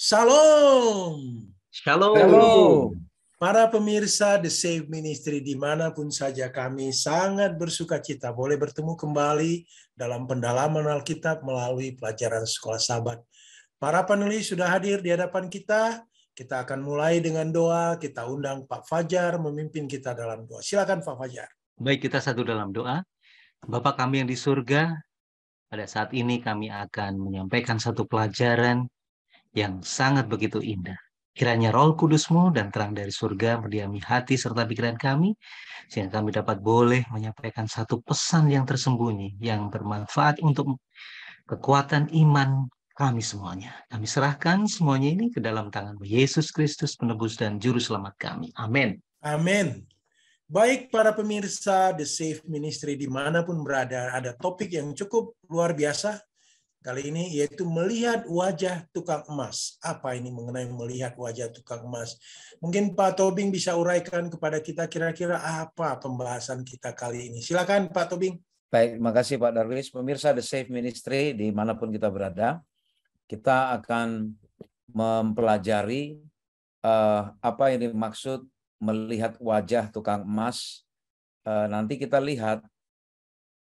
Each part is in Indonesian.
Salam, Shalom. para pemirsa The Save Ministry dimanapun saja kami sangat bersuka cita boleh bertemu kembali dalam pendalaman Alkitab melalui pelajaran Sekolah Sabat. Para panelis sudah hadir di hadapan kita. Kita akan mulai dengan doa. Kita undang Pak Fajar memimpin kita dalam doa. Silakan Pak Fajar. Baik, kita satu dalam doa. Bapa kami yang di surga, pada saat ini kami akan menyampaikan satu pelajaran yang sangat begitu indah. Kiranya Roh Kudus-Mu dan terang dari surga mendiami hati serta pikiran kami, sehingga kami dapat boleh menyampaikan satu pesan yang tersembunyi, yang bermanfaat untuk kekuatan iman kami semuanya. Kami serahkan semuanya ini ke dalam tangan Yesus Kristus, penebus dan juru selamat kami. Amin. Amin. Baik para pemirsa The Save Ministry dimanapun berada, ada topik yang cukup luar biasa kali ini, yaitu melihat wajah tukang emas. Apa ini mengenai melihat wajah tukang emas? Mungkin Pak Tobing bisa uraikan kepada kita kira-kira apa pembahasan kita kali ini. Silakan Pak Tobing. Baik, terima kasih Pak Darwis. Pemirsa The Save Ministry dimanapun kita berada, kita akan mempelajari apa yang dimaksud melihat wajah tukang emas. Nanti kita lihat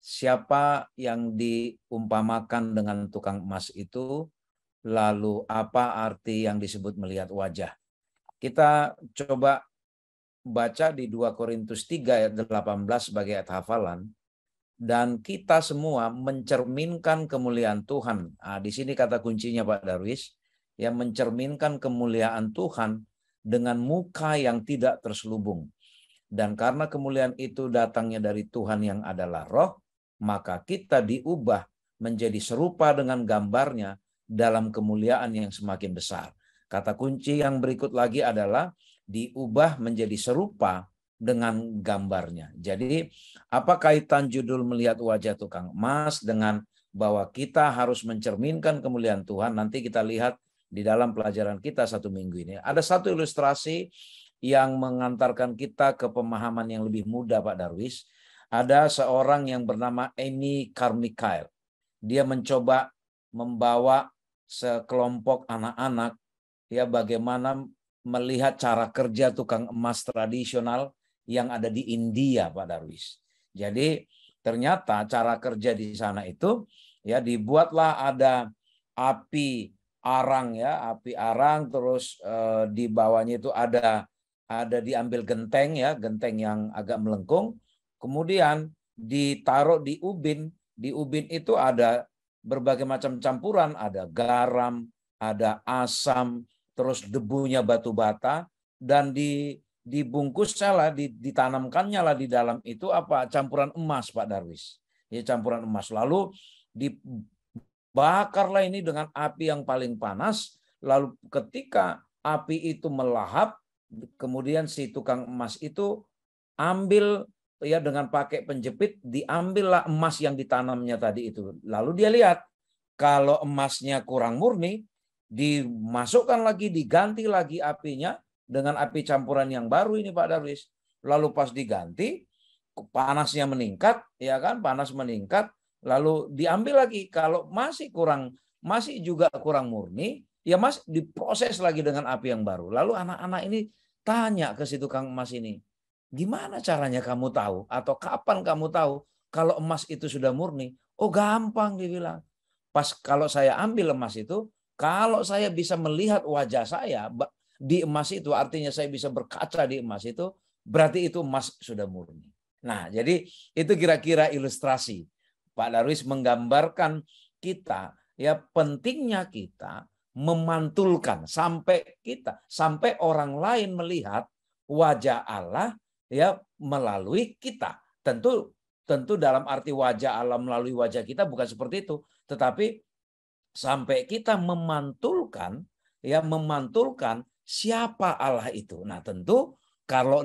siapa yang diumpamakan dengan tukang emas itu, lalu apa arti yang disebut melihat wajah. Kita coba baca di 2 Korintus 3 ayat 18 sebagai ayat hafalan. Dan kita semua mencerminkan kemuliaan Tuhan. Nah, di sini kata kuncinya Pak Darwis, yang mencerminkan kemuliaan Tuhan dengan muka yang tidak terselubung. Dan karena kemuliaan itu datangnya dari Tuhan yang adalah Roh, maka kita diubah menjadi serupa dengan gambarnya dalam kemuliaan yang semakin besar. Kata kunci yang berikut lagi adalah diubah menjadi serupa dengan gambarnya. Jadi apa kaitan judul melihat wajah tukang emas dengan bahwa kita harus mencerminkan kemuliaan Tuhan? Nanti kita lihat di dalam pelajaran kita satu minggu ini. Ada satu ilustrasi yang mengantarkan kita ke pemahaman yang lebih mudah Pak Darwis. Ada seorang yang bernama Amy Carmichael. Dia mencoba membawa sekelompok anak-anak ya bagaimana melihat cara kerja tukang emas tradisional yang ada di India Pak Darwis. Jadi ternyata cara kerja di sana itu ya dibuatlah ada api arang ya, api arang terus di bawahnya itu ada diambil genteng ya, genteng yang agak melengkung. Kemudian ditaruh di ubin. Di ubin itu ada berbagai macam campuran, ada garam, ada asam, terus debunya batu bata, dan dibungkusnya lah, ditanamkannya lah di dalam itu apa? Campuran emas Pak Darwis. Ya, campuran emas. Lalu dibakarlah ini dengan api yang paling panas. Lalu ketika api itu melahap, kemudian si tukang emas itu ambil ya dengan pakai penjepit, diambillah emas yang ditanamnya tadi itu. Lalu dia lihat kalau emasnya kurang murni, dimasukkan lagi, diganti lagi apinya dengan api campuran yang baru ini Pak Darwis. Lalu pas diganti, panasnya meningkat, ya kan? Panas meningkat, lalu diambil lagi. Kalau masih juga kurang murni, ya Mas diproses lagi dengan api yang baru. Lalu anak-anak ini tanya ke si tukang emas ini, gimana caranya kamu tahu atau kapan kamu tahu kalau emas itu sudah murni? Oh gampang dibilang. Pas kalau saya ambil emas itu, kalau saya bisa melihat wajah saya di emas itu, artinya saya bisa berkaca di emas itu, berarti itu emas sudah murni. Nah, jadi itu kira-kira ilustrasi. Pak Darwis menggambarkan kita, ya pentingnya kita memantulkan sampai orang lain melihat wajah Allah ya melalui kita. Tentu dalam arti wajah Allah melalui wajah kita bukan seperti itu, tetapi sampai kita memantulkan siapa Allah itu. Nah, tentu kalau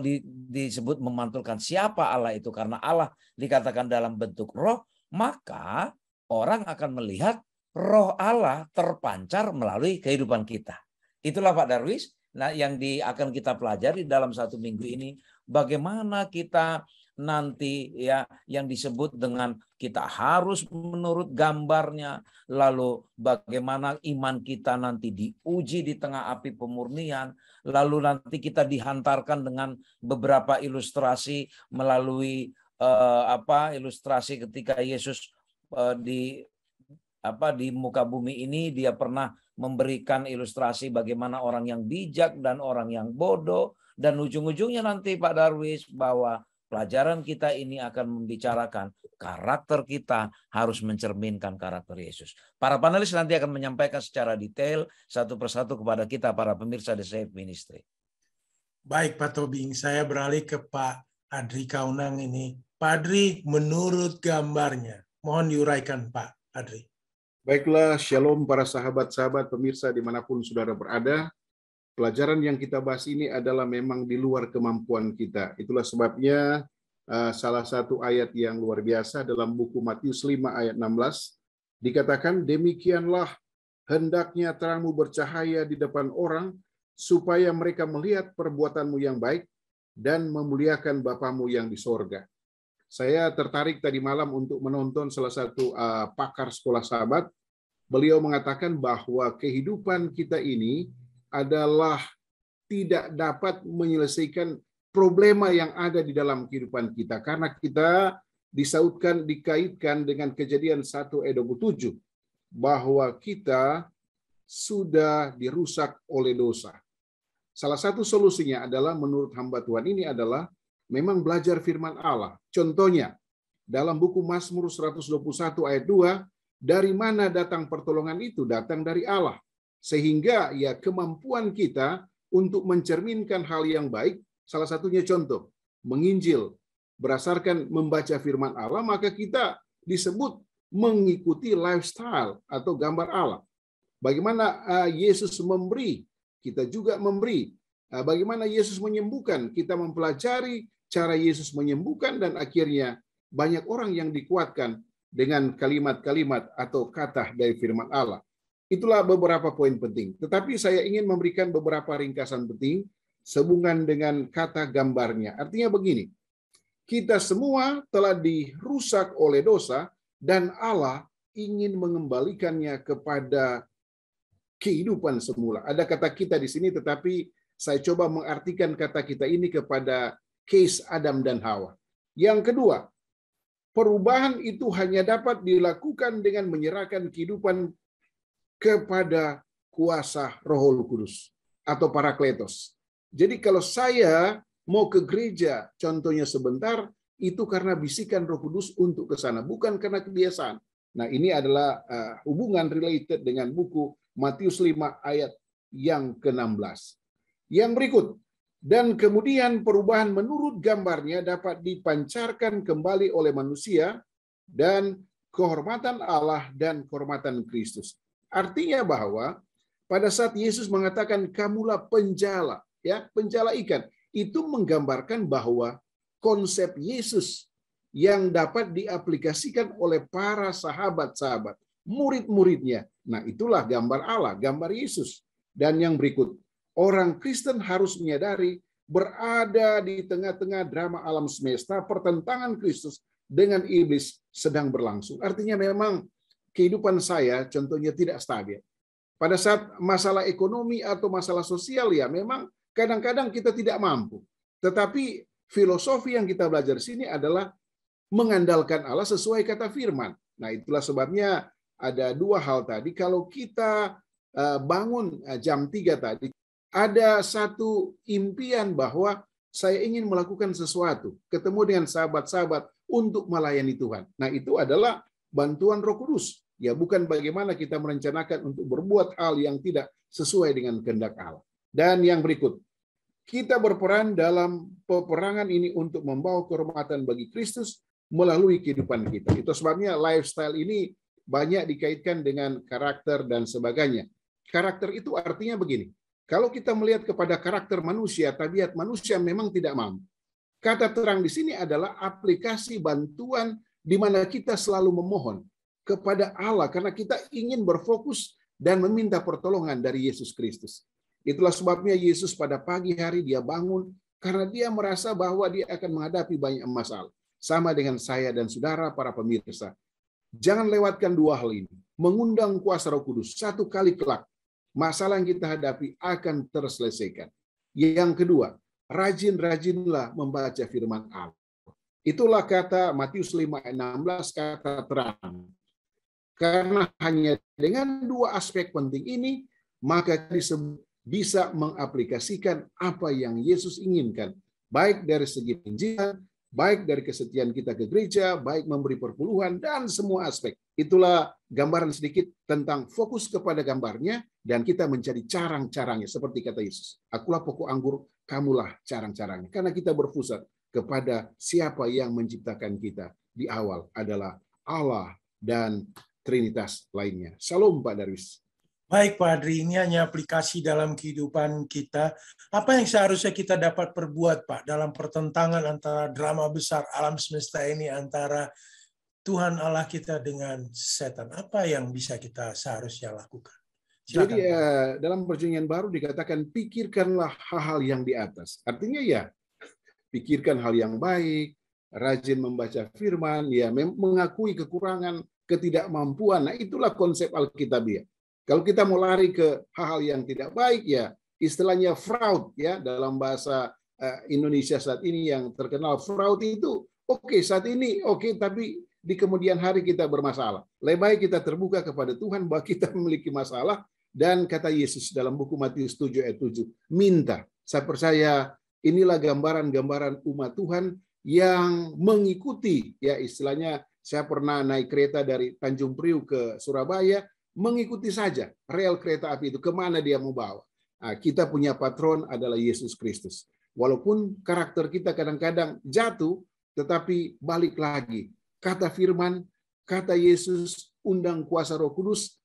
disebut memantulkan siapa Allah itu karena Allah dikatakan dalam bentuk roh, maka orang akan melihat roh Allah terpancar melalui kehidupan kita. Itulah Pak Darwis. Nah, yang akan kita pelajari dalam satu minggu ini, bagaimana kita nanti ya yang disebut dengan kita harus menurut gambarnya. Lalu bagaimana iman kita nanti diuji di tengah api pemurnian. Lalu nanti kita dihantarkan dengan beberapa ilustrasi melalui ilustrasi ketika Yesus di muka bumi ini, dia pernah memberikan ilustrasi bagaimana orang yang bijak dan orang yang bodoh. Dan ujung-ujungnya nanti Pak Darwis bahwa pelajaran kita ini akan membicarakan karakter kita harus mencerminkan karakter Yesus. Para panelis nanti akan menyampaikan secara detail satu persatu kepada kita para pemirsa The Safe Ministry. Baik Pak Tobing, saya beralih ke Pak Adri Kaunang ini. Pak Adri, menurut gambarnya, mohon diuraikan Pak Adri. Baiklah, shalom para sahabat-sahabat pemirsa dimanapun saudara berada. Pelajaran yang kita bahas ini adalah memang di luar kemampuan kita. Itulah sebabnya salah satu ayat yang luar biasa dalam buku Matius 5 ayat 16 dikatakan, demikianlah hendaknya terangmu bercahaya di depan orang supaya mereka melihat perbuatanmu yang baik dan memuliakan Bapamu yang di sorga. Saya tertarik tadi malam untuk menonton salah satu pakar sekolah sahabat. Beliau mengatakan bahwa kehidupan kita ini adalah tidak dapat menyelesaikan problema yang ada di dalam kehidupan kita. Karena kita dikaitkan dengan Kejadian 1 ayat 27. Bahwa kita sudah dirusak oleh dosa. Salah satu solusinya adalah menurut hamba Tuhan ini adalah memang belajar firman Allah. Contohnya, dalam buku Mazmur 121 ayat 2, dari mana datang pertolongan itu? Datang dari Allah. Sehingga ya kemampuan kita untuk mencerminkan hal yang baik, salah satunya contoh, menginjil, berdasarkan membaca firman Allah, maka kita disebut mengikuti lifestyle atau gambar Allah. Bagaimana Yesus memberi, kita juga memberi. Bagaimana Yesus menyembuhkan, kita mempelajari cara Yesus menyembuhkan, dan akhirnya banyak orang yang dikuatkan dengan kalimat-kalimat atau kata dari firman Allah. Itulah beberapa poin penting. Tetapi saya ingin memberikan beberapa ringkasan penting sehubungan dengan kata gambarnya. Artinya begini, kita semua telah dirusak oleh dosa dan Allah ingin mengembalikannya kepada kehidupan semula. Ada kata kita di sini, tetapi saya coba mengartikan kata kita ini kepada case Adam dan Hawa. Yang kedua, perubahan itu hanya dapat dilakukan dengan menyerahkan kehidupan kepada kuasa Roh Kudus atau Parakletos. Jadi kalau saya mau ke gereja, contohnya sebentar, itu karena bisikan Roh Kudus untuk ke sana, bukan karena kebiasaan. Nah, ini adalah hubungan related dengan buku Matius 5 ayat yang ke-16. Yang berikut, dan kemudian perubahan menurut gambarnya dapat dipancarkan kembali oleh manusia dan kehormatan Allah dan kehormatan Kristus. Artinya bahwa pada saat Yesus mengatakan kamulah penjala, ya, penjala ikan, itu menggambarkan bahwa konsep Yesus yang dapat diaplikasikan oleh para sahabat-sahabat, murid-muridnya. Nah, itulah gambar Allah, gambar Yesus. Dan yang berikut, orang Kristen harus menyadari berada di tengah-tengah drama alam semesta, pertentangan Kristus dengan iblis sedang berlangsung. Artinya memang kehidupan saya contohnya tidak stabil. Pada saat masalah ekonomi atau masalah sosial, ya memang kadang-kadang kita tidak mampu. Tetapi filosofi yang kita belajar di sini adalah mengandalkan Allah sesuai kata firman. Nah, itulah sebabnya ada dua hal tadi. Kalau kita bangun jam 3 tadi, ada satu impian bahwa saya ingin melakukan sesuatu, ketemu dengan sahabat-sahabat untuk melayani Tuhan. Nah, itu adalah bantuan Roh Kudus. Ya, bukan bagaimana kita merencanakan untuk berbuat hal yang tidak sesuai dengan kehendak Allah. Dan yang berikut, kita berperan dalam peperangan ini untuk membawa kehormatan bagi Kristus melalui kehidupan kita. Itu sebabnya lifestyle ini banyak dikaitkan dengan karakter dan sebagainya. Karakter itu artinya begini, kalau kita melihat kepada karakter manusia, tabiat manusia memang tidak mampu. Kata terang di sini adalah aplikasi bantuan di mana kita selalu memohon kepada Allah karena kita ingin berfokus dan meminta pertolongan dari Yesus Kristus. Itulah sebabnya Yesus pada pagi hari dia bangun karena dia merasa bahwa dia akan menghadapi banyak masalah. sama dengan saya dan saudara para pemirsa. Jangan lewatkan dua hal ini. Mengundang kuasa Roh Kudus. Satu kali kelak, masalah yang kita hadapi akan terselesaikan. Yang kedua, rajin-rajinlah membaca firman Allah. Itulah kata Matius 5:16, kata terang. Karena hanya dengan dua aspek penting ini, maka disebut bisa mengaplikasikan apa yang Yesus inginkan, baik dari segi penginjilan, baik dari kesetiaan kita ke gereja, baik memberi perpuluhan, dan semua aspek. Itulah gambaran sedikit tentang fokus kepada gambarnya, dan kita menjadi carang-carangnya, seperti kata Yesus. Akulah pokok anggur, kamulah carang-carangnya. Karena kita berpusat kepada siapa yang menciptakan kita. Di awal adalah Allah dan Trinitas lainnya. Shalom Pak Darwis. Baik Pak Adri, ini hanya aplikasi dalam kehidupan kita. Apa yang seharusnya kita dapat perbuat Pak dalam pertentangan antara drama besar alam semesta ini antara Tuhan Allah kita dengan setan? Apa yang bisa kita seharusnya lakukan? Silakan. Jadi dalam perjanjian baru dikatakan pikirkanlah hal-hal yang di atas. Artinya ya, pikirkan hal yang baik, rajin membaca firman, ya mengakui kekurangan, ketidakmampuan. Nah, itulah konsep Alkitabiah. Kalau kita mau lari ke hal-hal yang tidak baik, ya istilahnya fraud, ya dalam bahasa Indonesia saat ini yang terkenal fraud itu oke, saat ini oke, tapi di kemudian hari kita bermasalah. Lebih baik kita terbuka kepada Tuhan bahwa kita memiliki masalah, dan kata Yesus dalam buku Matius 7:7, minta. Saya percaya inilah gambaran-gambaran umat Tuhan yang mengikuti, ya istilahnya saya pernah naik kereta dari Tanjung Priuk ke Surabaya, mengikuti saja rel kereta api itu kemana dia mau bawa. Nah, kita punya patron adalah Yesus Kristus. Walaupun karakter kita kadang-kadang jatuh, tetapi balik lagi. Kata firman, kata Yesus, undang kuasa Roh Kudus.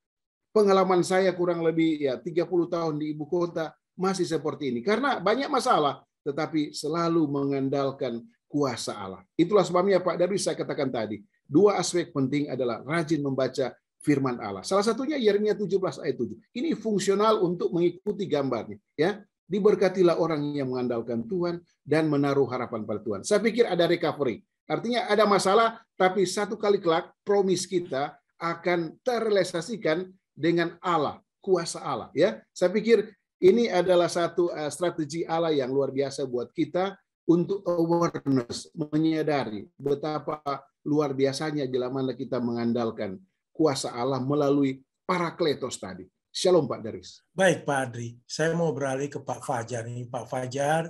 Pengalaman saya kurang lebih ya 30 tahun di ibu kota masih seperti ini. Karena banyak masalah, tetapi selalu mengandalkan kuasa Allah. Itulah sebabnya Pak Darwis saya katakan tadi, dua aspek penting adalah rajin membaca firman Allah. Salah satunya Yeremia 17:7. Ini fungsional untuk mengikuti gambarnya, ya. Diberkatilah orang yang mengandalkan Tuhan dan menaruh harapan pada Tuhan. Saya pikir ada recovery. Artinya ada masalah, tapi satu kali kelak promise kita akan terrealisasikan dengan Allah, kuasa Allah, ya. Saya pikir ini adalah satu strategi Allah yang luar biasa buat kita untuk awareness, menyadari betapa luar biasanya bila mana kita mengandalkan kuasa Allah melalui Parakletos tadi. Shalom Pak Darwis. Baik Pak Adri, saya mau beralih ke Pak Fajar. Ini Pak Fajar,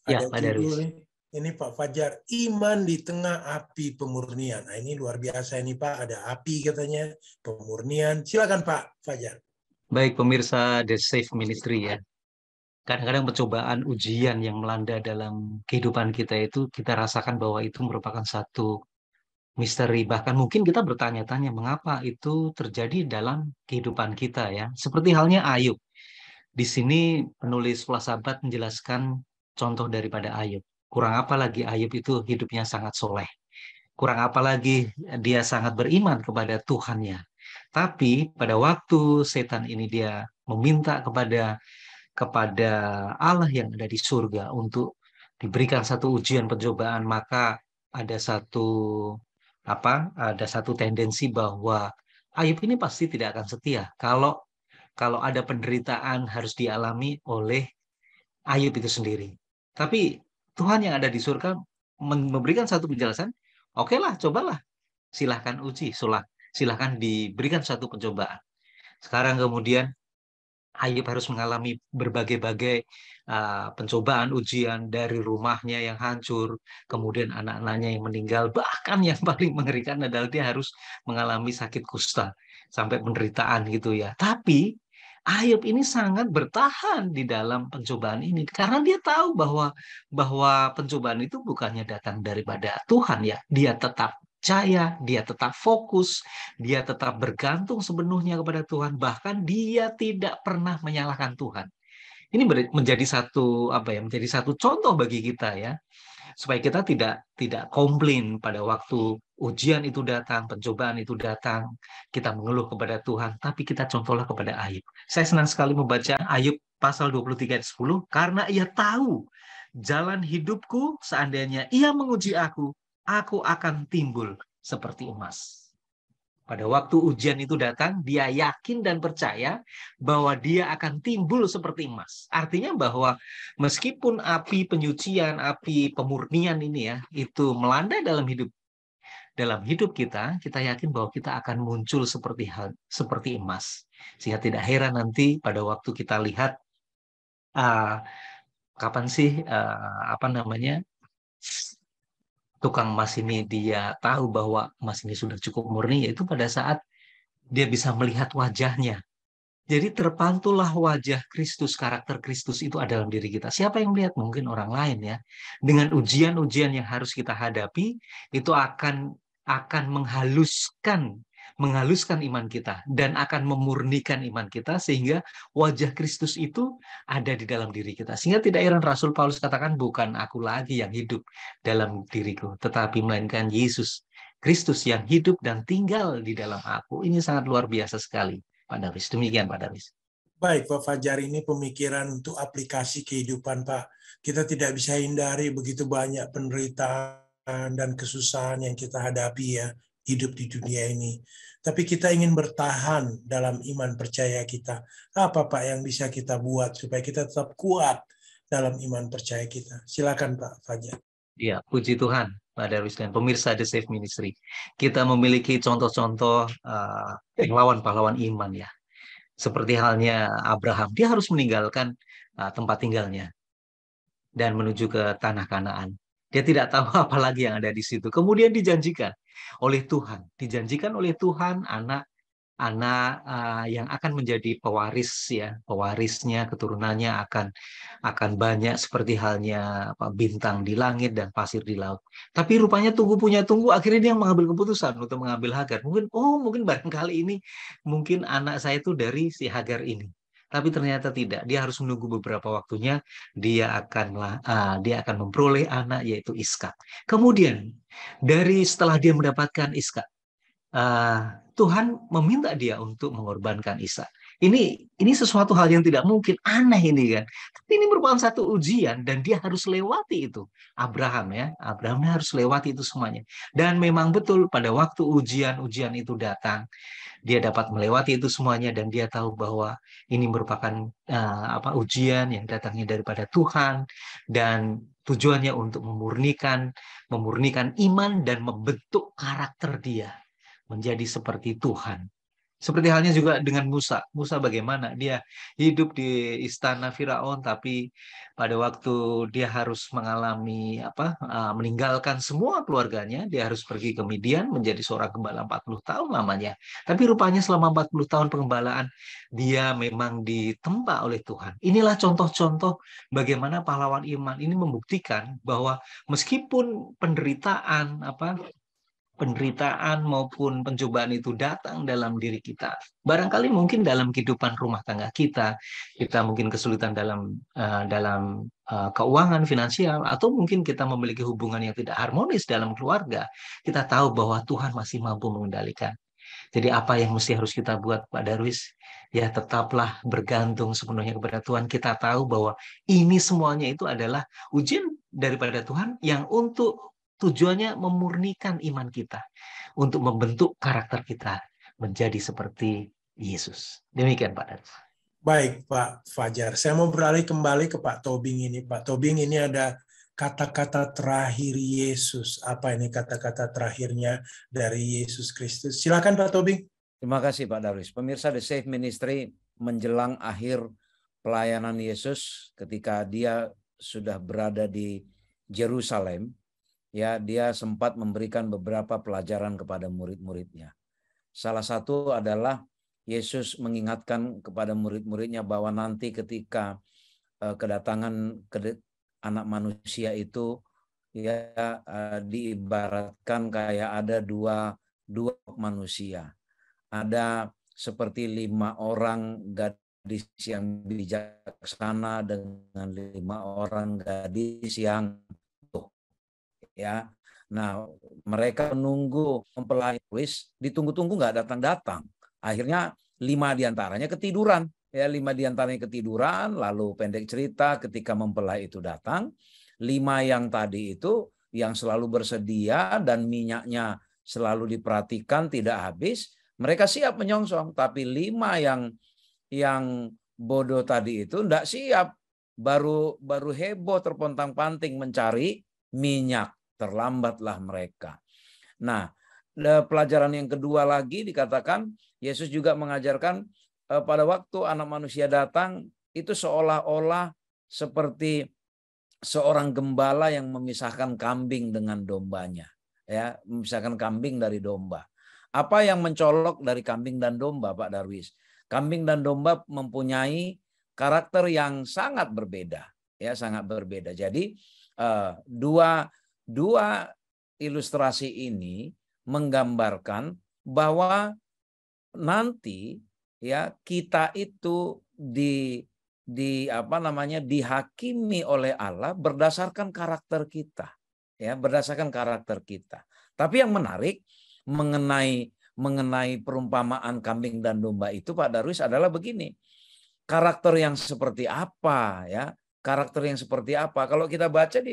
Ya, ada Pak judul Darwis. nih. Ini Pak Fajar, iman di tengah api pemurnian. Nah, ini luar biasa ini Pak, ada api katanya, pemurnian. Silakan Pak Fajar. Baik pemirsa The Safe Ministry ya. Kadang-kadang percobaan ujian yang melanda dalam kehidupan kita itu kita rasakan bahwa itu merupakan satu misteri. Bahkan mungkin kita bertanya-tanya mengapa itu terjadi dalam kehidupan kita ya. Seperti halnya Ayub. Di sini penulis Wahsabat menjelaskan contoh daripada Ayub. Kurang apa lagi Ayub itu hidupnya sangat soleh. Kurang apa lagi dia sangat beriman kepada Tuhannya. Tapi pada waktu setan ini dia meminta kepada Allah yang ada di surga untuk diberikan satu ujian pencobaan, maka ada satu tendensi bahwa Ayub ini pasti tidak akan setia kalau ada penderitaan harus dialami oleh Ayub itu sendiri. Tapi Tuhan yang ada di surga memberikan satu penjelasan, oke lah, cobalah, silahkan uji, silahkan diberikan satu pencobaan. Sekarang kemudian Ayub harus mengalami berbagai-bagai pencobaan, ujian dari rumahnya yang hancur, kemudian anak-anaknya yang meninggal, bahkan yang paling mengerikan adalah dia harus mengalami sakit kusta, sampai penderitaan gitu ya. Tapi Ayub ini sangat bertahan di dalam pencobaan ini, karena dia tahu bahwa pencobaan itu bukannya datang daripada Tuhan ya, dia tetap percaya, dia tetap fokus, dia tetap bergantung sepenuhnya kepada Tuhan, bahkan dia tidak pernah menyalahkan Tuhan. Ini menjadi satu contoh bagi kita ya, supaya kita tidak komplain pada waktu ujian itu datang, pencobaan itu datang, kita mengeluh kepada Tuhan, tapi kita contohlah kepada Ayub. Saya senang sekali membaca Ayub pasal 23 ayat 10, karena ia tahu jalan hidupku, seandainya ia menguji aku, aku akan timbul seperti emas. Pada waktu ujian itu datang, dia yakin dan percaya bahwa dia akan timbul seperti emas. Artinya bahwa meskipun api penyucian, api pemurnian ini ya, itu melanda dalam hidup kita, kita yakin bahwa kita akan muncul seperti emas. Sehingga tidak heran nanti pada waktu kita lihat kapan sih tukang emas ini dia tahu bahwa emas ini sudah cukup murni, yaitu pada saat dia bisa melihat wajahnya. Jadi terpantullah wajah Kristus, karakter Kristus itu ada dalam diri kita. Siapa yang melihat? Mungkin orang lain ya. Dengan ujian-ujian yang harus kita hadapi, itu akan menghaluskan iman kita dan akan memurnikan iman kita sehingga wajah Kristus itu ada di dalam diri kita. Sehingga tidak heran Rasul Paulus katakan, bukan aku lagi yang hidup dalam diriku, tetapi melainkan Yesus Kristus yang hidup dan tinggal di dalam aku. Ini sangat luar biasa sekali, Pak Darwis. Demikian, Pak Darwis. Baik, Pak Fajar, ini pemikiran untuk aplikasi kehidupan, Pak. Kita tidak bisa hindari begitu banyak penderitaan dan kesusahan yang kita hadapi ya, hidup di dunia ini. Tapi kita ingin bertahan dalam iman percaya kita. Apa, Pak, yang bisa kita buat supaya kita tetap kuat dalam iman percaya kita? Silakan, Pak Fajar. Ya, puji Tuhan, Pak Darwis dan pemirsa The Safe Ministry. Kita memiliki contoh-contoh pahlawan-pahlawan iman ya. Seperti halnya Abraham, dia harus meninggalkan tempat tinggalnya dan menuju ke tanah Kanaan. Dia tidak tahu apa lagi yang ada di situ. Kemudian dijanjikan oleh Tuhan anak yang akan menjadi pewarisnya, keturunannya akan banyak seperti halnya bintang di langit dan pasir di laut. Tapi rupanya tunggu, akhirnya dia mengambil keputusan untuk mengambil Hagar. Mungkin barangkali ini mungkin anak saya itu dari si Hagar ini. Tapi ternyata tidak. Dia harus menunggu beberapa waktunya. Dia akan memperoleh anak, yaitu Ishak. Kemudian setelah dia mendapatkan Ishak, Tuhan meminta dia untuk mengorbankan Ishak. Ini sesuatu hal yang tidak mungkin, aneh ini kan. Tapi ini merupakan satu ujian dan dia harus lewati itu. Abrahamnya harus lewati itu semuanya. Dan memang betul pada waktu ujian itu datang, dia dapat melewati itu semuanya dan dia tahu bahwa ini merupakan ujian yang datangnya daripada Tuhan dan tujuannya untuk memurnikan iman dan membentuk karakter dia menjadi seperti Tuhan. Seperti halnya juga dengan Musa. Musa bagaimana? Dia hidup di istana Firaun, tapi pada waktu dia harus meninggalkan semua keluarganya, dia harus pergi ke Midian menjadi seorang gembala 40 tahun lamanya. Tapi rupanya selama 40 tahun pengembalaan, dia memang ditempa oleh Tuhan. Inilah contoh-contoh bagaimana pahlawan iman ini membuktikan bahwa meskipun penderitaan maupun pencobaan itu datang dalam diri kita. Barangkali mungkin dalam kehidupan rumah tangga kita mungkin kesulitan dalam keuangan finansial, atau mungkin kita memiliki hubungan yang tidak harmonis dalam keluarga. Kita tahu bahwa Tuhan masih mampu mengendalikan. Jadi apa yang mesti harus kita buat, Pak Darwis? Ya tetaplah bergantung sepenuhnya kepada Tuhan. Kita tahu bahwa ini semuanya itu adalah ujian daripada Tuhan yang untuk tujuannya memurnikan iman kita, untuk membentuk karakter kita menjadi seperti Yesus. Demikian, Pak Darwis. Baik, Pak Fajar. Saya mau beralih kembali ke Pak Tobing ini. Pak Tobing, ini ada kata-kata terakhir Yesus. Apa ini kata-kata terakhirnya dari Yesus Kristus? Silakan, Pak Tobing. Terima kasih, Pak Darwis. Pemirsa The Safe Ministry, menjelang akhir pelayanan Yesus ketika dia sudah berada di Yerusalem, ya, dia sempat memberikan beberapa pelajaran kepada murid-muridnya. Salah satu adalah Yesus mengingatkan kepada murid-muridnya bahwa nanti ketika kedatangan anak manusia itu ya diibaratkan kayak ada dua manusia. Ada seperti 5 orang gadis yang bijaksana dengan 5 orang gadis yang ya. Nah, mereka menunggu mempelai, ditunggu-tunggu nggak datang-datang. Akhirnya 5 diantaranya ketiduran. Ya, 5 diantaranya ketiduran, lalu pendek cerita ketika mempelai itu datang, 5 yang tadi itu yang selalu bersedia dan minyaknya selalu diperhatikan tidak habis, mereka siap menyongsong. Tapi 5 yang bodoh tadi itu tidak siap, baru heboh terpontang-panting mencari minyak, terlambatlah mereka. Nah, pelajaran yang kedua lagi dikatakan Yesus juga mengajarkan pada waktu Anak Manusia datang itu seolah-olah seperti seorang gembala yang memisahkan kambing dengan dombanya, ya, memisahkan kambing dari domba. Apa yang mencolok dari kambing dan domba, Pak Darwis? Kambing dan domba mempunyai karakter yang sangat berbeda, ya, sangat berbeda. Jadi dua ilustrasi ini menggambarkan bahwa nanti, ya, kita itu dihakimi oleh Allah berdasarkan karakter kita, ya, berdasarkan karakter kita. Tapi yang menarik mengenai perumpamaan kambing dan domba itu, Pak Darwis, adalah begini. Karakter yang seperti apa, ya? Karakter yang seperti apa? Kalau kita baca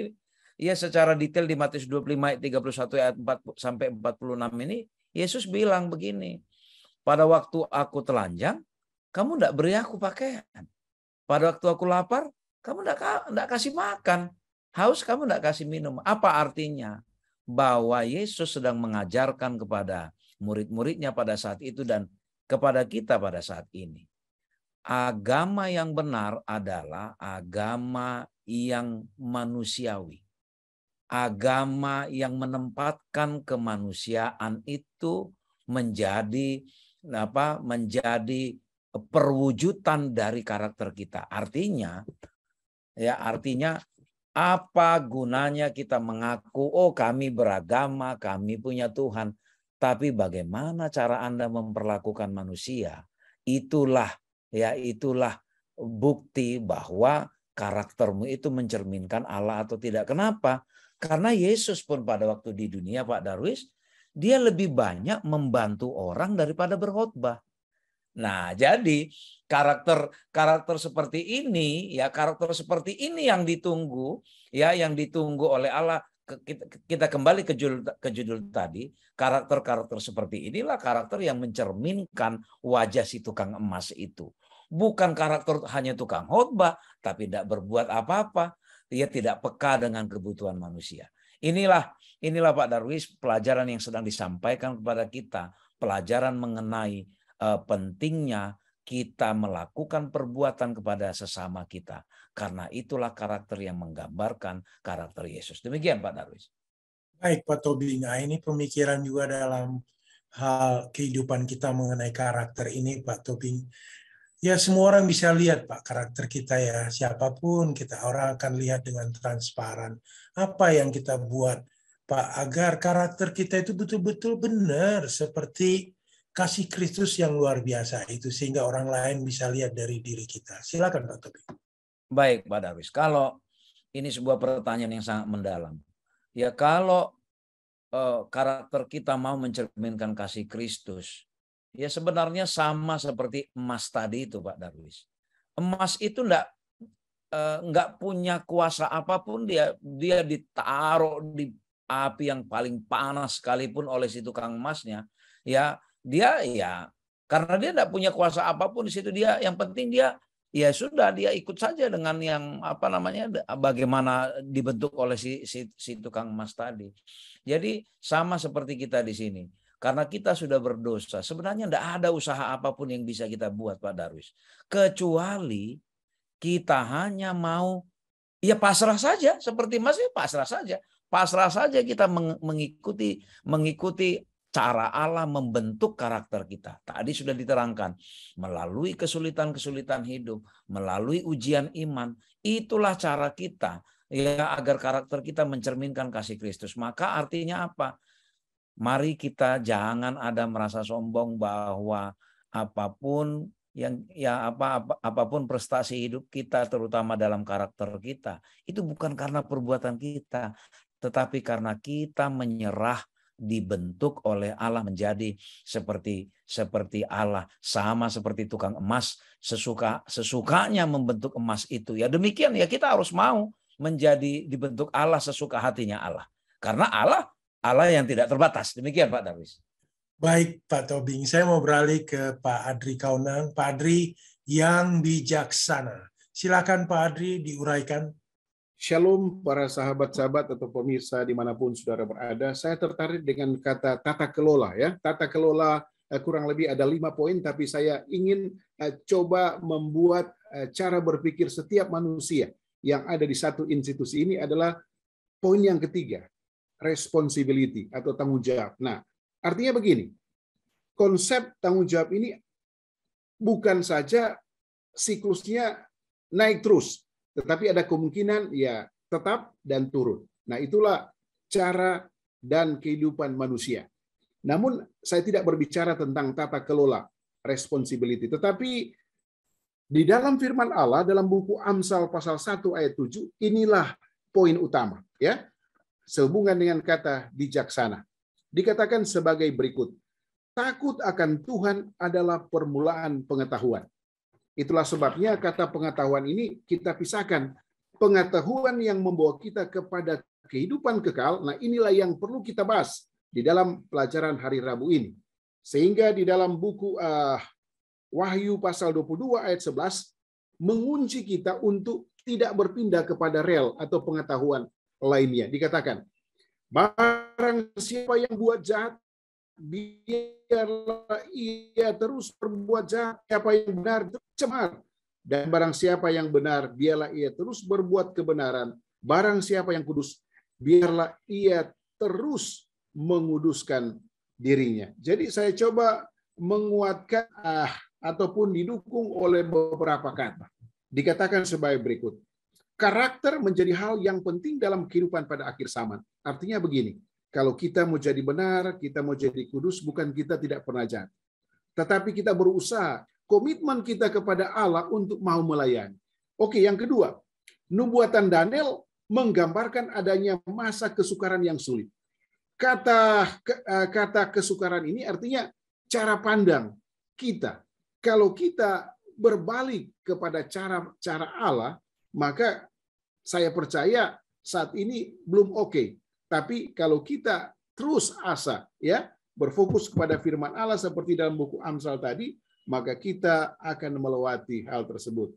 secara detail di Matius 25 ayat 31 ayat 4 sampai 46 ini, Yesus bilang begini. Pada waktu aku telanjang, kamu tidak beri aku pakaian. Pada waktu aku lapar, kamu tidak kasih makan. Haus, kamu tidak kasih minum. Apa artinya? Bahwa Yesus sedang mengajarkan kepada murid-muridnya pada saat itu dan kepada kita pada saat ini. Agama yang benar adalah agama yang manusiawi. Agama yang menempatkan kemanusiaan itu menjadi perwujudan dari karakter kita. Artinya apa gunanya kita mengaku, oh kami beragama, kami punya Tuhan, tapi bagaimana cara Anda memperlakukan manusia? Itulah bukti bahwa karaktermu itu mencerminkan Allah atau tidak. Kenapa? Karena Yesus pun pada waktu di dunia, Pak Darwis, dia lebih banyak membantu orang daripada berkhotbah. Nah, jadi karakter seperti ini, ya, karakter seperti ini yang ditunggu, ya, yang ditunggu oleh Allah. Kita kembali ke judul tadi, karakter seperti inilah karakter yang mencerminkan wajah si tukang emas itu. Bukan karakter hanya tukang khotbah, tapi tidak berbuat apa-apa. Dia tidak peka dengan kebutuhan manusia. Inilah Pak Darwis pelajaran yang sedang disampaikan kepada kita, pelajaran mengenai pentingnya kita melakukan perbuatan kepada sesama kita. Karena itulah karakter yang menggambarkan karakter Yesus. Demikian Pak Darwis. Baik Pak Tobing, ini pemikiran juga dalam hal kehidupan kita mengenai karakter ini Pak Tobing. Ya, semua orang bisa lihat Pak karakter kita, ya. Siapapun kita, orang akan lihat dengan transparan apa yang kita buat Pak, agar karakter kita itu betul-betul benar seperti kasih Kristus yang luar biasa itu, sehingga orang lain bisa lihat dari diri kita. Silakan Pak Tobing. Baik Pak Darwis, kalau ini sebuah pertanyaan yang sangat mendalam. Ya, kalau karakter kita mau mencerminkan kasih Kristus, ya sebenarnya sama seperti emas tadi itu Pak Darwis. Emas itu enggak punya kuasa apapun, dia ditaruh di api yang paling panas sekalipun oleh si tukang emasnya, ya dia karena dia enggak punya kuasa apapun di situ, dia yang penting dia ya sudah, dia ikut saja dengan yang bagaimana dibentuk oleh si tukang emas tadi. Jadi sama seperti kita di sini. Karena kita sudah berdosa, sebenarnya tidak ada usaha apapun yang bisa kita buat Pak Darwis. Kecuali kita hanya mau, ya pasrah saja, seperti Mas, pasrah saja. Pasrah saja kita mengikuti cara Allah membentuk karakter kita. Tadi sudah diterangkan, melalui kesulitan-kesulitan hidup, melalui ujian iman, itulah cara kita, ya, agar karakter kita mencerminkan kasih Kristus. Maka artinya apa? Mari kita jangan ada merasa sombong bahwa apapun apapun prestasi hidup kita, terutama dalam karakter kita, itu bukan karena perbuatan kita, tetapi karena kita menyerah, dibentuk oleh Allah menjadi seperti Allah, sama seperti tukang emas sesukanya membentuk emas itu. Ya demikian, ya kita harus mau dibentuk Allah sesuka hatinya Allah. Karena Allah yang tidak terbatas. Demikian Pak Darwis. Baik Pak Tobing, saya mau beralih ke Pak Adri Kaunang. Pak Adri yang bijaksana. Silakan Pak Adri diuraikan. Shalom para sahabat-sahabat atau pemirsa dimanapun saudara berada. Saya tertarik dengan kata tata kelola ya. Tata kelola kurang lebih ada 5 poin, tapi saya ingin coba membuat cara berpikir setiap manusia yang ada di satu institusi ini adalah poin yang ketiga, responsibility atau tanggung jawab. Nah, artinya begini, konsep tanggung jawab ini bukan saja siklusnya naik terus, tetapi ada kemungkinan ya tetap dan turun. Nah, itulah cara dan kehidupan manusia. Namun, saya tidak berbicara tentang tata kelola responsibility, tetapi di dalam firman Allah, dalam buku Amsal pasal 1 ayat 7, inilah poin utama. Ya, sehubungan dengan kata bijaksana. Dikatakan sebagai berikut. Takut akan Tuhan adalah permulaan pengetahuan. Itulah sebabnya kata pengetahuan ini kita pisahkan. Pengetahuan yang membawa kita kepada kehidupan kekal, nah inilah yang perlu kita bahas di dalam pelajaran hari Rabu ini. Sehingga di dalam buku Wahyu pasal 22 ayat 11 mengunci kita untuk tidak berpindah kepada rel atau pengetahuan lainnya. Dikatakan, barang siapa yang buat jahat, biarlah ia terus berbuat jahat. Siapa yang benar itu cemar. Dan barang siapa yang benar, biarlah ia terus berbuat kebenaran. Barang siapa yang kudus, biarlah ia terus menguduskan dirinya. Jadi saya coba menguatkan ataupun didukung oleh beberapa kata. Dikatakan sebagai berikut. Karakter menjadi hal yang penting dalam kehidupan pada akhir zaman. Artinya begini, kalau kita mau jadi benar, kita mau jadi kudus, bukan kita tidak pernah jahat. Tetapi kita berusaha, komitmen kita kepada Allah untuk mau melayani. Oke, yang kedua, nubuatan Daniel menggambarkan adanya masa kesukaran yang sulit. Kata kesukaran ini artinya cara pandang kita. Kalau kita berbalik kepada cara Allah, maka saya percaya saat ini belum oke. Tapi kalau kita terus asa, ya, berfokus kepada firman Allah seperti dalam buku Amsal tadi, maka kita akan melewati hal tersebut.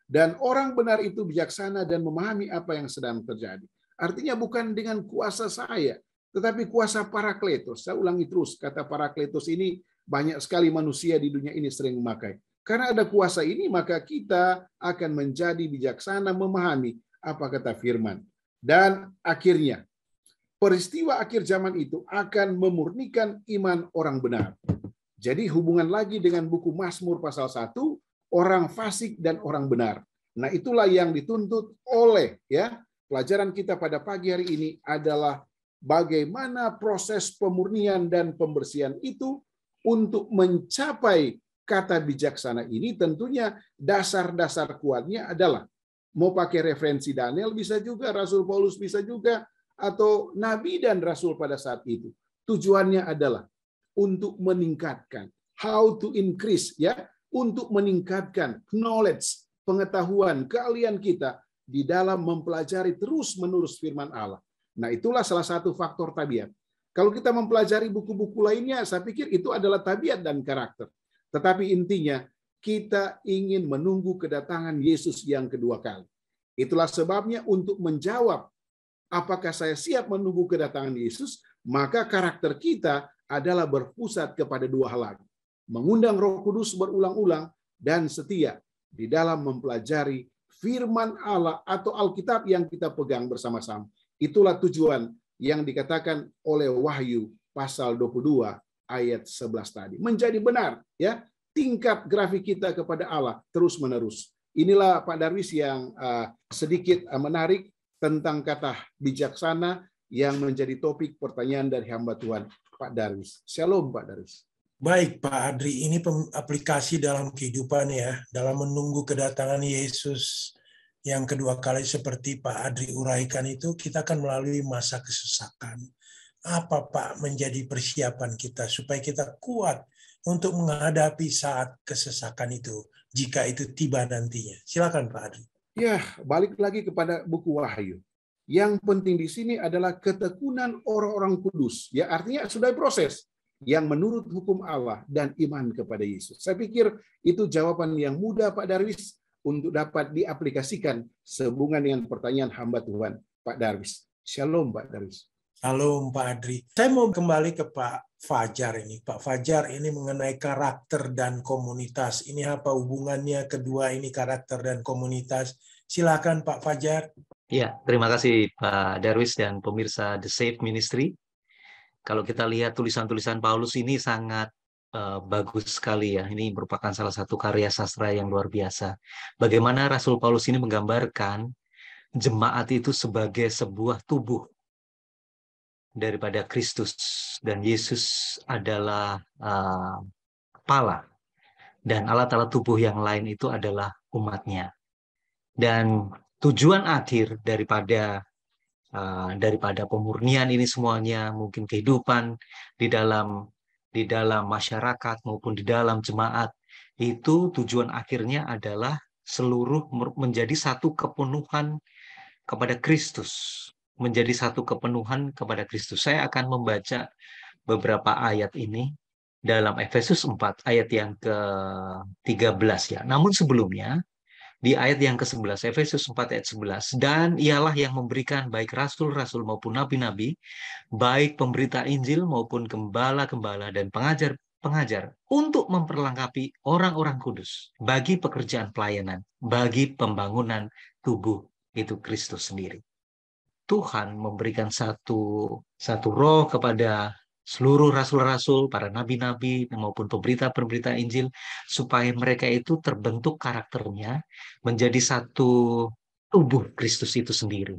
Dan orang benar itu bijaksana dan memahami apa yang sedang terjadi. Artinya bukan dengan kuasa saya, tetapi kuasa Parakletos. Saya ulangi terus, kata Parakletos ini banyak sekali manusia di dunia ini sering memakai. Karena ada kuasa ini, maka kita akan menjadi bijaksana memahami apa kata firman. Dan akhirnya, peristiwa akhir zaman itu akan memurnikan iman orang benar. Jadi hubungan lagi dengan buku Mazmur pasal 1, orang fasik dan orang benar. Nah, itulah yang dituntut oleh pelajaran kita pada pagi hari ini adalah bagaimana proses pemurnian dan pembersihan itu untuk mencapai kata bijaksana ini. Tentunya dasar-dasar kuatnya adalah mau pakai referensi Daniel bisa juga, Rasul Paulus bisa juga, atau nabi dan rasul pada saat itu. Tujuannya adalah untuk meningkatkan, how to increase, untuk meningkatkan knowledge, pengetahuan, keahlian kita di dalam mempelajari terus-menerus firman Allah. Nah, itulah salah satu faktor tabiat. Kalau kita mempelajari buku-buku lainnya, saya pikir itu adalah tabiat dan karakter. Tetapi intinya, kita ingin menunggu kedatangan Yesus yang kedua kali. Itulah sebabnya untuk menjawab apakah saya siap menunggu kedatangan Yesus, maka karakter kita adalah berpusat kepada dua hal lagi. Mengundang Roh Kudus berulang-ulang dan setia di dalam mempelajari firman Allah atau Alkitab yang kita pegang bersama-sama. Itulah tujuan yang dikatakan oleh Wahyu pasal 22 ayat 11 tadi. Menjadi benar, tingkat grafik kita kepada Allah terus-menerus. Inilah Pak Darwis yang sedikit menarik tentang kata bijaksana yang menjadi topik pertanyaan dari hamba Tuhan Pak Darwis. Shalom Pak Darwis. Baik Pak Adri, ini aplikasi dalam kehidupan ya, dalam menunggu kedatangan Yesus yang kedua kali seperti Pak Adri uraikan itu, kita akan melalui masa kesesakan. Apa Pak menjadi persiapan kita supaya kita kuat untuk menghadapi saat kesesakan itu, jika itu tiba nantinya? Silakan Pak Adri. Ya, balik lagi kepada buku Wahyu. Yang penting di sini adalah ketekunan orang-orang kudus. Ya, artinya sudah proses yang menurut hukum Allah dan iman kepada Yesus. Saya pikir itu jawaban yang mudah Pak Darwis untuk dapat diaplikasikan sehubungan dengan pertanyaan hamba Tuhan Pak Darwis. Shalom Pak Darwis. Halo Pak Adri. Saya mau kembali ke Pak Fajar ini. Pak Fajar, ini mengenai karakter dan komunitas. Ini apa hubungannya kedua ini, karakter dan komunitas? Silakan Pak Fajar. Ya, terima kasih Pak Darwis dan pemirsa The Safe Ministry. Kalau kita lihat tulisan-tulisan Paulus ini sangat bagus sekali ya. Ini merupakan salah satu karya sastra yang luar biasa. Bagaimana Rasul Paulus ini menggambarkan jemaat itu sebagai sebuah tubuh daripada Kristus, dan Yesus adalah kepala, dan alat-alat tubuh yang lain itu adalah umatnya. Dan tujuan akhir daripada pemurnian ini semuanya, mungkin kehidupan di dalam masyarakat maupun di dalam jemaat, itu tujuan akhirnya adalah seluruh menjadi satu kepenuhan kepada Kristus, menjadi satu kepenuhan kepada Kristus. Saya akan membaca beberapa ayat ini dalam Efesus 4 ayat yang ke-13 ya. Namun sebelumnya di ayat yang ke-11, Efesus 4 ayat 11, dan ialah yang memberikan baik rasul-rasul maupun nabi-nabi, baik pemberita Injil maupun gembala-gembala dan pengajar untuk memperlengkapi orang-orang kudus bagi pekerjaan pelayanan, bagi pembangunan tubuh itu Kristus sendiri. Tuhan memberikan satu roh kepada seluruh rasul-rasul, para nabi-nabi maupun pemberita-pemberita Injil, supaya mereka itu terbentuk karakternya menjadi satu tubuh Kristus itu sendiri.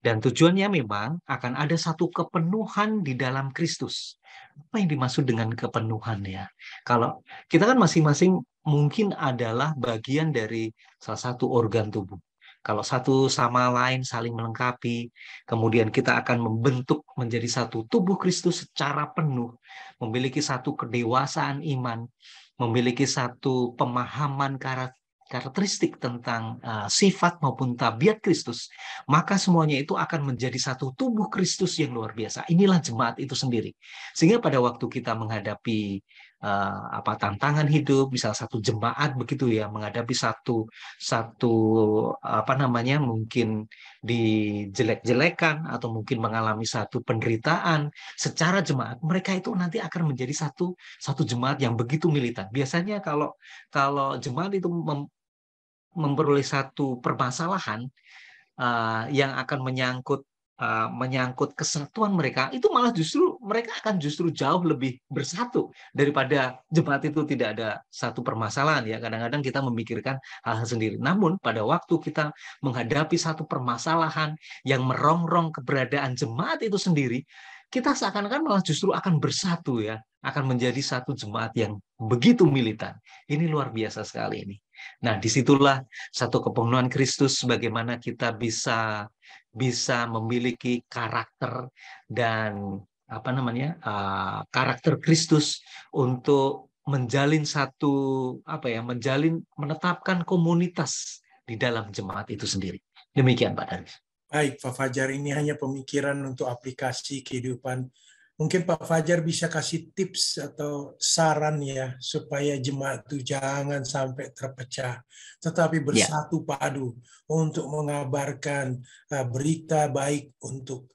Dan tujuannya memang akan ada satu kepenuhan di dalam Kristus. Apa yang dimaksud dengan kepenuhan ya? Kalau kita kan masing-masing mungkin adalah bagian dari salah satu organ tubuh. Kalau satu sama lain saling melengkapi, kemudian kita akan membentuk menjadi satu tubuh Kristus secara penuh, memiliki satu kedewasaan iman, memiliki satu pemahaman karakteristik tentang sifat maupun tabiat Kristus, maka semuanya itu akan menjadi satu tubuh Kristus yang luar biasa. Inilah jemaat itu sendiri. Sehingga pada waktu kita menghadapi tantangan hidup, misal satu jemaat begitu ya, menghadapi satu mungkin dijelek-jelekan atau mungkin mengalami satu penderitaan secara jemaat, mereka itu nanti akan menjadi satu jemaat yang begitu militan. Biasanya kalau jemaat itu memperoleh satu permasalahan yang akan menyangkut kesatuan mereka, itu malah mereka akan jauh lebih bersatu daripada jemaat itu tidak ada satu permasalahan ya. Kadang-kadang kita memikirkan hal-hal sendiri. Namun pada waktu kita menghadapi satu permasalahan yang merongrong keberadaan jemaat itu sendiri, kita seakan-akan malah justru akan bersatu ya, akan menjadi satu jemaat yang begitu militan. Ini luar biasa sekali ini. Nah, disitulah satu kepenuhan Kristus, bagaimana kita bisa memiliki karakter dan karakter Kristus untuk menetapkan komunitas di dalam jemaat itu sendiri. Demikian Pak Darwis. Baik, Pak Fajar, ini hanya pemikiran untuk aplikasi kehidupan. Mungkin Pak Fajar bisa kasih tips atau saran ya, supaya jemaat itu jangan sampai terpecah, tetapi bersatu padu untuk mengabarkan berita baik untuk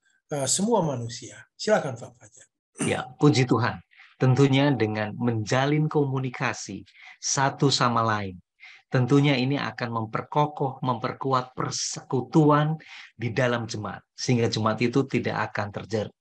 semua manusia. Silakan Pak Fajar. Ya, puji Tuhan. Tentunya dengan menjalin komunikasi satu sama lain. Tentunya ini akan memperkuat persekutuan di dalam jemaat. Sehingga jemaat itu tidak akan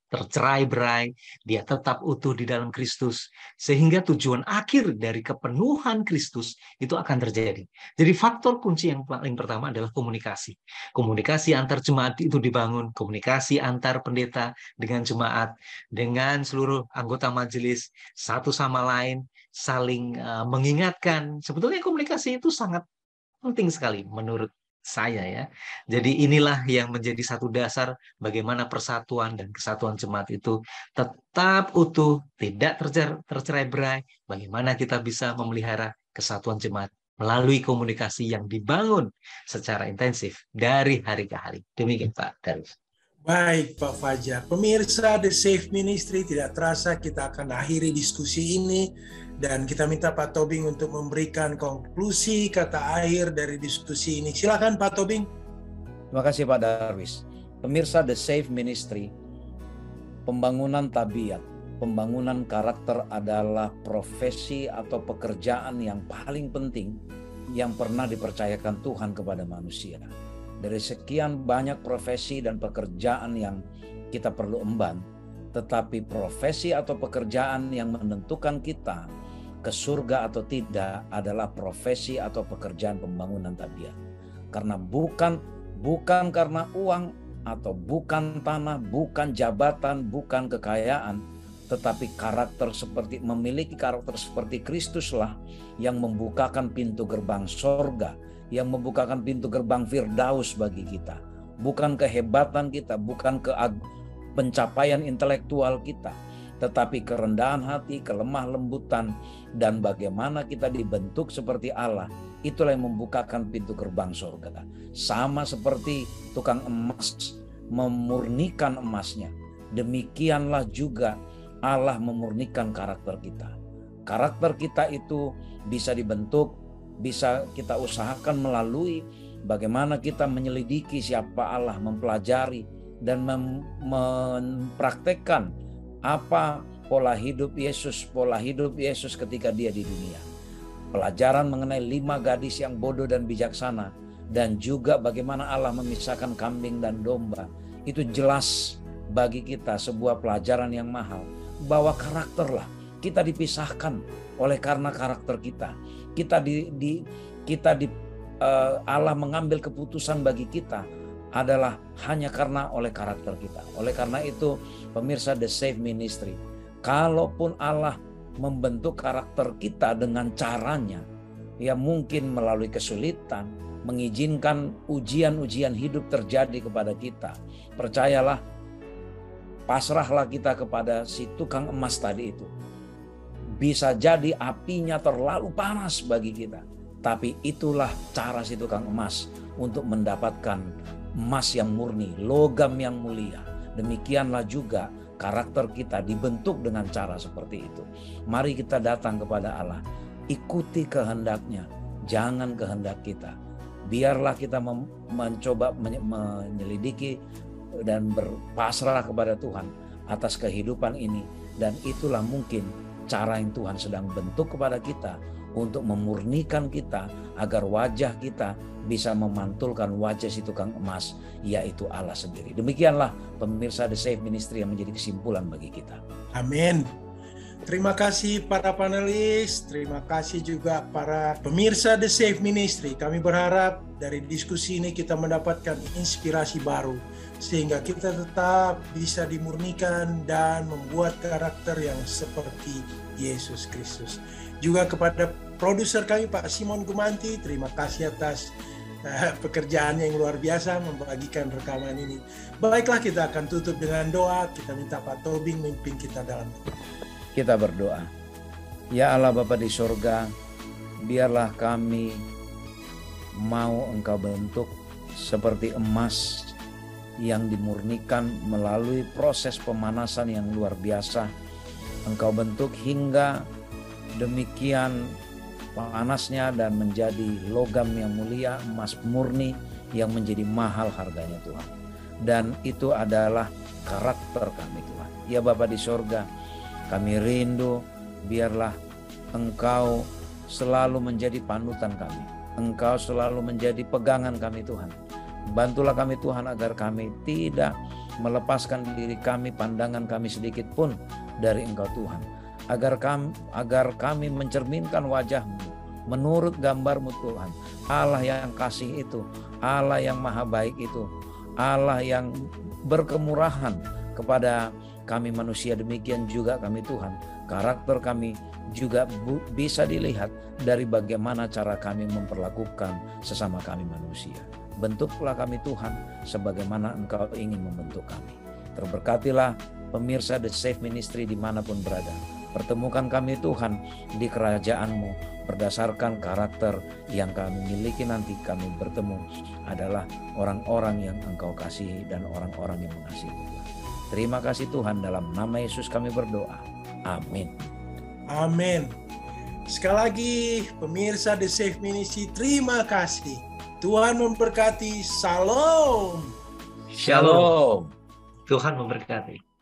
tercerai-berai, dia tetap utuh di dalam Kristus. Sehingga tujuan akhir dari kepenuhan Kristus itu akan terjadi. Jadi faktor kunci yang paling pertama adalah komunikasi. Komunikasi antar jemaat itu dibangun, komunikasi antar pendeta dengan jemaat, dengan seluruh anggota majelis, satu sama lain, saling mengingatkan. Sebetulnya komunikasi itu sangat penting sekali menurut saya ya. Jadi inilah yang menjadi satu dasar bagaimana persatuan dan kesatuan jemaat itu tetap utuh, tidak tercerai-berai. Bagaimana kita bisa memelihara kesatuan jemaat melalui komunikasi yang dibangun secara intensif dari hari ke hari. Demikian Pak Darwis. Baik Pak Fajar, pemirsa The Safe Ministry, tidak terasa kita akan akhiri diskusi ini dan kita minta Pak Tobing untuk memberikan konklusi kata akhir dari diskusi ini. Silakan Pak Tobing. Terima kasih Pak Darwis. Pemirsa The Safe Ministry, pembangunan tabiat, pembangunan karakter adalah profesi atau pekerjaan yang paling penting yang pernah dipercayakan Tuhan kepada manusia. Dari sekian banyak profesi dan pekerjaan yang kita perlu emban, tetapi profesi atau pekerjaan yang menentukan kita ke surga atau tidak adalah profesi atau pekerjaan pembangunan tabiat. Karena bukan karena uang atau bukan tanah, bukan jabatan, bukan kekayaan, tetapi memiliki karakter seperti Kristuslah yang membukakan pintu gerbang sorga, yang membukakan pintu gerbang Firdaus bagi kita. Bukan kehebatan kita, bukan pencapaian intelektual kita, tetapi kerendahan hati, kelemah lembutan, dan bagaimana kita dibentuk seperti Allah. Itulah yang membukakan pintu gerbang sorga. Sama seperti tukang emas memurnikan emasnya, demikianlah juga Allah memurnikan karakter kita. Karakter kita itu bisa dibentuk, bisa kita usahakan melalui bagaimana kita menyelidiki siapa Allah, mempelajari dan mempraktekkan apa pola hidup Yesus ketika dia di dunia. Pelajaran mengenai 5 gadis yang bodoh dan bijaksana, dan juga bagaimana Allah memisahkan kambing dan domba. Itu jelas bagi kita sebuah pelajaran yang mahal, bahwa karakterlah kita dipisahkan oleh karena karakter kita. Allah mengambil keputusan bagi kita adalah hanya karena oleh karakter kita. Oleh karena itu, pemirsa The Safe Ministry, kalaupun Allah membentuk karakter kita dengan caranya, ya mungkin melalui kesulitan, mengizinkan ujian-ujian hidup terjadi kepada kita. Percayalah, pasrahlah kita kepada si tukang emas tadi itu. Bisa jadi apinya terlalu panas bagi kita, tapi itulah cara si tukang emas untuk mendapatkan emas yang murni, logam yang mulia. Demikianlah juga karakter kita dibentuk dengan cara seperti itu. Mari kita datang kepada Allah, ikuti kehendaknya, jangan kehendak kita. Biarlah kita mencoba menyelidiki dan berpasrah kepada Tuhan atas kehidupan ini, dan itulah mungkin cara yang Tuhan sedang bentuk kepada kita untuk memurnikan kita agar wajah kita bisa memantulkan wajah si tukang emas, yaitu Allah sendiri. Demikianlah pemirsa The Safe Ministry yang menjadi kesimpulan bagi kita. Amin. Terima kasih para panelis, terima kasih juga para pemirsa The Safe Ministry. Kami berharap dari diskusi ini kita mendapatkan inspirasi baru, sehingga kita tetap bisa dimurnikan dan membuat karakter yang seperti Yesus Kristus. Juga kepada produser kami Pak Simon Gumanti, terima kasih atas pekerjaan yang luar biasa membagikan rekaman ini. Baiklah, kita akan tutup dengan doa. Kita minta Pak Tobing memimpin kita dalam doa. Kita berdoa. Ya Allah Bapa di sorga, biarlah kami mau Engkau bentuk seperti emas yang dimurnikan melalui proses pemanasan yang luar biasa. Engkau bentuk hingga demikian panasnya dan menjadi logam yang mulia, emas murni yang menjadi mahal harganya Tuhan. Dan itu adalah karakter kami Tuhan. Ya Bapa di sorga, kami rindu biarlah Engkau selalu menjadi panutan kami. Engkau selalu menjadi pegangan kami Tuhan. Bantulah kami Tuhan agar kami tidak melepaskan diri kami, pandangan kami sedikit pun dari Engkau Tuhan. Agar kami mencerminkan wajah-Mu menurut gambar-Mu Tuhan. Allah yang kasih itu, Allah yang maha baik itu, Allah yang berkemurahan kepada kami manusia. Demikian juga kami Tuhan, karakter kami juga bisa dilihat dari bagaimana cara kami memperlakukan sesama kami manusia. Bentuklah kami Tuhan sebagaimana Engkau ingin membentuk kami. Terberkatilah pemirsa The Safe Ministry dimanapun berada. Pertemukan kami Tuhan di kerajaan-Mu. Berdasarkan karakter yang kami miliki nanti kami bertemu adalah orang-orang yang Engkau kasihi dan orang-orang yang mengasihi Tuhan. Terima kasih Tuhan, dalam nama Yesus kami berdoa. Amin. Amin. Sekali lagi pemirsa The Safe Ministry, terima kasih. Tuhan memberkati. Shalom. Shalom. Tuhan memberkati.